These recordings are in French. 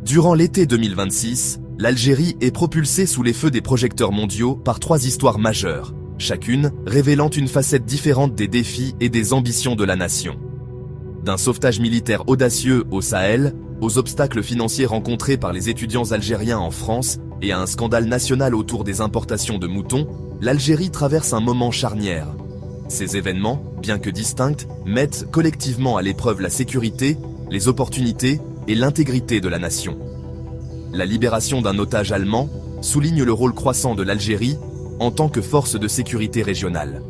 Durant l'été 2026, l'Algérie est propulsée sous les feux des projecteurs mondiaux par 3 histoires majeures, chacune révélant une facette différente des défis et des ambitions de la nation. D'un sauvetage militaire audacieux au Sahel, aux obstacles financiers rencontrés par les étudiants algériens en France et à un scandale national autour des importations de moutons, l'Algérie traverse un moment charnière. Ces événements, bien que distincts, mettent collectivement à l'épreuve la sécurité, les opportunités et l'intégrité de la nation. La libération d'un otage allemand souligne le rôle croissant de l'Algérie en tant que force de sécurité régionale.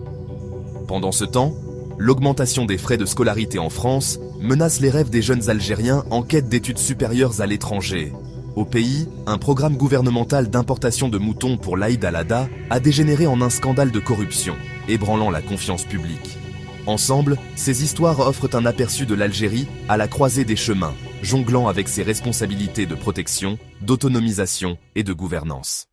Pendant ce temps, l'augmentation des frais de scolarité en France menace les rêves des jeunes Algériens en quête d'études supérieures à l'étranger. Au pays, un programme gouvernemental d'importation de moutons pour l'Aïd al-Adha a dégénéré en un scandale de corruption, ébranlant la confiance publique. Ensemble, ces histoires offrent un aperçu de l'Algérie à la croisée des chemins, jonglant avec ses responsabilités de protection, d'autonomisation et de gouvernance.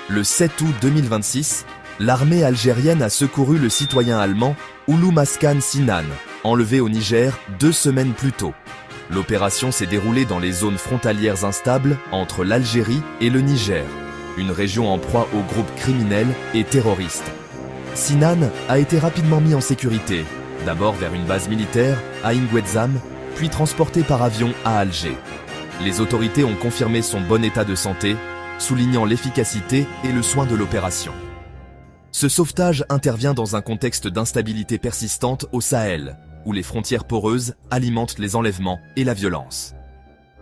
Le 7 août 2026, l'armée algérienne a secouru le citoyen allemand Oulou Maskan Sinan, enlevé au Niger 2 semaines plus tôt. L'opération s'est déroulée dans les zones frontalières instables entre l'Algérie et le Niger, une région en proie aux groupes criminels et terroristes. Sinan a été rapidement mis en sécurité, d'abord vers une base militaire à Ingouedzam, puis transporté par avion à Alger. Les autorités ont confirmé son bon état de santé, soulignant l'efficacité et le soin de l'opération. Ce sauvetage intervient dans un contexte d'instabilité persistante au Sahel, où les frontières poreuses alimentent les enlèvements et la violence.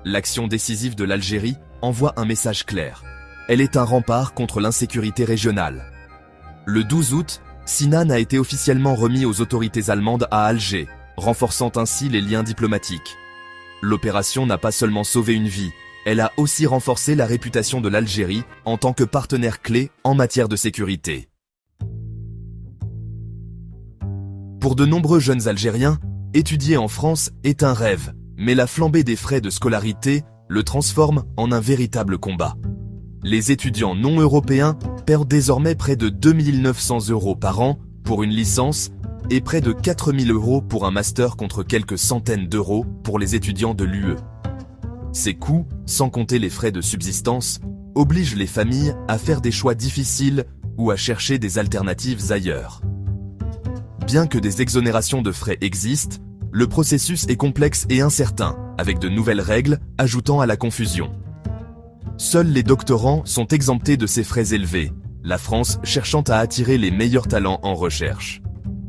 L'action décisive de l'Algérie envoie un message clair. Elle est un rempart contre l'insécurité régionale. Le 12 août, Sinan a été officiellement remis aux autorités allemandes à Alger, renforçant ainsi les liens diplomatiques. L'opération n'a pas seulement sauvé une vie, elle a aussi renforcé la réputation de l'Algérie en tant que partenaire clé en matière de sécurité. Pour de nombreux jeunes Algériens, étudier en France est un rêve, mais la flambée des frais de scolarité le transforme en un véritable combat. Les étudiants non européens perdent désormais près de 2 900 € par an pour une licence et près de 4 000 € pour un master contre quelques centaines d'euros pour les étudiants de l'UE. Ces coûts, sans compter les frais de subsistance, obligent les familles à faire des choix difficiles ou à chercher des alternatives ailleurs. Bien que des exonérations de frais existent, le processus est complexe et incertain, avec de nouvelles règles ajoutant à la confusion. Seuls les doctorants sont exemptés de ces frais élevés, la France cherchant à attirer les meilleurs talents en recherche.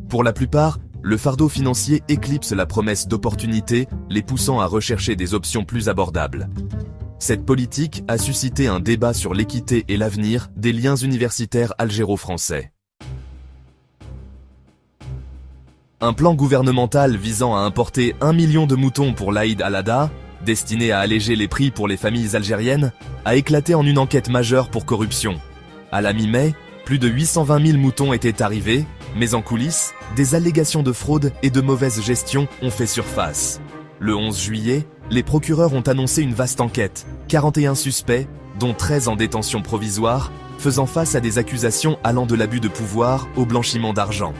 Pour la plupart, le fardeau financier éclipse la promesse d'opportunités, les poussant à rechercher des options plus abordables. Cette politique a suscité un débat sur l'équité et l'avenir des liens universitaires algéro-français. Un plan gouvernemental visant à importer 1 million de moutons pour l'Aïd al-Adha, destiné à alléger les prix pour les familles algériennes, a éclaté en une enquête majeure pour corruption. À la mi-mai, plus de 820 000 moutons étaient arrivés, mais en coulisses, des allégations de fraude et de mauvaise gestion ont fait surface. Le 11 juillet, les procureurs ont annoncé une vaste enquête, 41 suspects, dont 13 en détention provisoire, faisant face à des accusations allant de l'abus de pouvoir au blanchiment d'argent.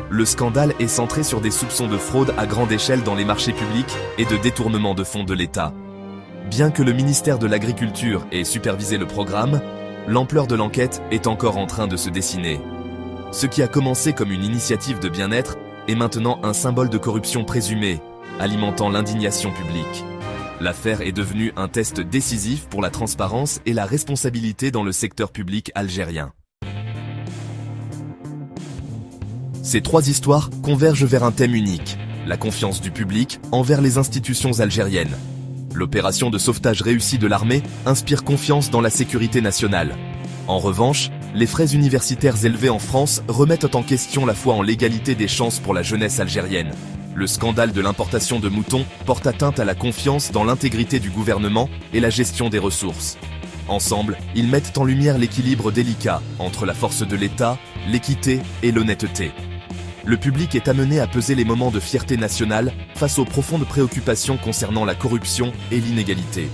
Le scandale est centré sur des soupçons de fraude à grande échelle dans les marchés publics et de détournement de fonds de l'État. Bien que le ministère de l'Agriculture ait supervisé le programme, l'ampleur de l'enquête est encore en train de se dessiner. Ce qui a commencé comme une initiative de bien-être est maintenant un symbole de corruption présumée, alimentant l'indignation publique. L'affaire est devenue un test décisif pour la transparence et la responsabilité dans le secteur public algérien. Ces 3 histoires convergent vers un thème unique, la confiance du public envers les institutions algériennes. L'opération de sauvetage réussie de l'armée inspire confiance dans la sécurité nationale. En revanche, les frais universitaires élevés en France remettent en question la foi en l'égalité des chances pour la jeunesse algérienne. Le scandale de l'importation de moutons porte atteinte à la confiance dans l'intégrité du gouvernement et la gestion des ressources. Ensemble, ils mettent en lumière l'équilibre délicat entre la force de l'État, l'équité et l'honnêteté. Le public est amené à peser les moments de fierté nationale face aux profondes préoccupations concernant la corruption et l'inégalité.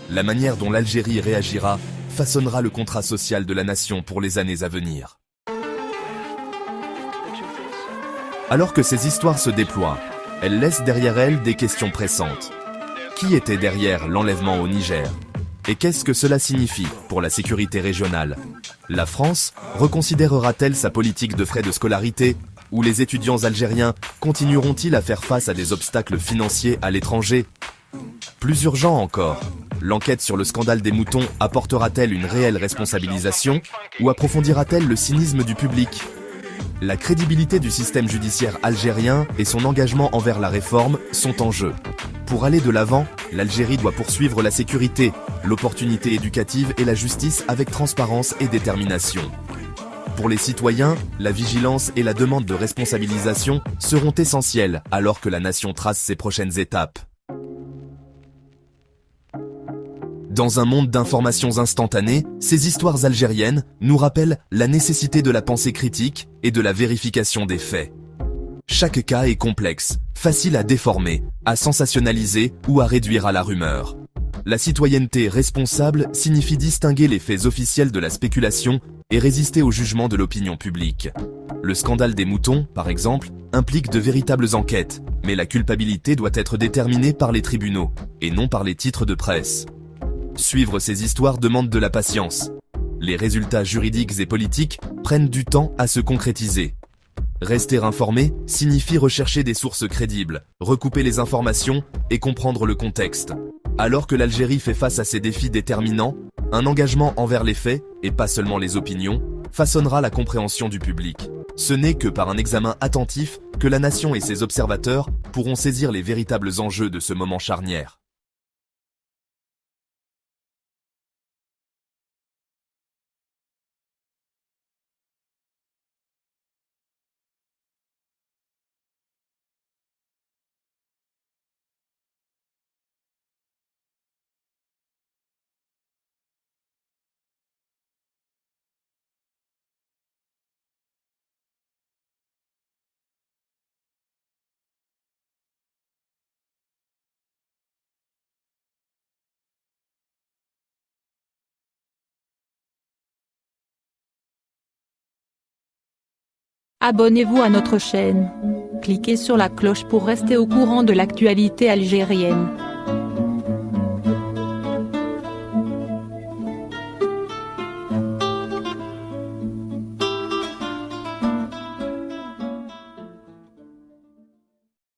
La manière dont l'Algérie réagira façonnera le contrat social de la nation pour les années à venir. Alors que ces histoires se déploient, elles laissent derrière elles des questions pressantes. Qui était derrière l'enlèvement au Niger? Et qu'est-ce que cela signifie pour la sécurité régionale? La France reconsidérera-t-elle sa politique de frais de scolarité? Ou les étudiants algériens continueront-ils à faire face à des obstacles financiers à l'étranger? Plus urgent encore, l'enquête sur le scandale des moutons apportera-t-elle une réelle responsabilisation ou approfondira-t-elle le cynisme du public? La crédibilité du système judiciaire algérien et son engagement envers la réforme sont en jeu. Pour aller de l'avant, l'Algérie doit poursuivre la sécurité, l'opportunité éducative et la justice avec transparence et détermination. Pour les citoyens, la vigilance et la demande de responsabilisation seront essentielles alors que la nation trace ses prochaines étapes. Dans un monde d'informations instantanées, ces histoires algériennes nous rappellent la nécessité de la pensée critique et de la vérification des faits. Chaque cas est complexe, facile à déformer, à sensationnaliser ou à réduire à la rumeur. La citoyenneté responsable signifie distinguer les faits officiels de la spéculation et résister au jugement de l'opinion publique. Le scandale des moutons, par exemple, implique de véritables enquêtes, mais la culpabilité doit être déterminée par les tribunaux, et non par les titres de presse. Suivre ces histoires demande de la patience. Les résultats juridiques et politiques prennent du temps à se concrétiser. Rester informé signifie rechercher des sources crédibles, recouper les informations et comprendre le contexte. Alors que l'Algérie fait face à ces défis déterminants, un engagement envers les faits, et pas seulement les opinions, façonnera la compréhension du public. Ce n'est que par un examen attentif que la nation et ses observateurs pourront saisir les véritables enjeux de ce moment charnière. Abonnez-vous à notre chaîne. Cliquez sur la cloche pour rester au courant de l'actualité algérienne.